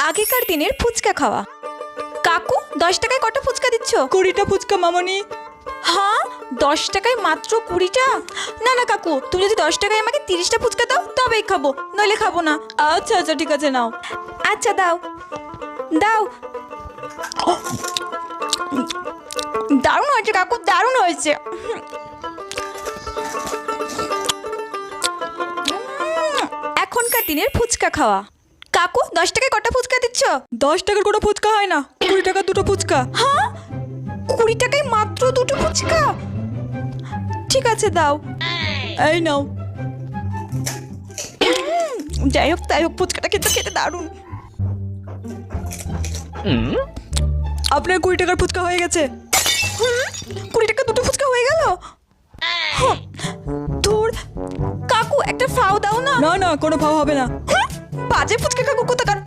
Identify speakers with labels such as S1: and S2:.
S1: আগেকার দিনের ফুচকা খাওয়া। কাকু 10 টাকায় কটা ফুচকা দিচ্ছ?
S2: 20টা ফুচকা মামনি।
S1: হ্যাঁ 10 টাকায় মাত্র 20টা? না না কাকু, তুমি যদি 10 টাকায় আমাকে 30টা ফুচকা দাও তবেই খাবো, নইলে খাবো না।
S2: আচ্ছা আচ্ছা ঠিক আছে নাও।
S1: আচ্ছা দাও দাও। দারুণ হয়েছে কাকু, দারুণ হয়েছে। এখনকার দিনের ফুচকা খাওয়া। কাকু 10 টাকায় কটা ফুচকা দিচ্ছ?
S2: 10 টাকার কোনো ফুচকা হয় না, 20 টাকার দুটো ফুচকা।
S1: হ্যাঁ 20 টাকায় মাত্র দুটো ফুচকা? ঠিক আছে দাও।
S2: এই নাও।
S1: যাই হোক তাই হোক, ফুচকাটা কিন্তু খেতে দারুণ।
S2: আপনার 20 টাকার ফুচকা হয়ে গেছে।
S1: 20 টাকা দুটো ফুচকা হয়ে গেল। ধুর, কাকু একটা ফাও দাও না।
S2: না না কোনো ভাও হবে না।
S1: বাজে ফুচকা কাকু কোথাকার।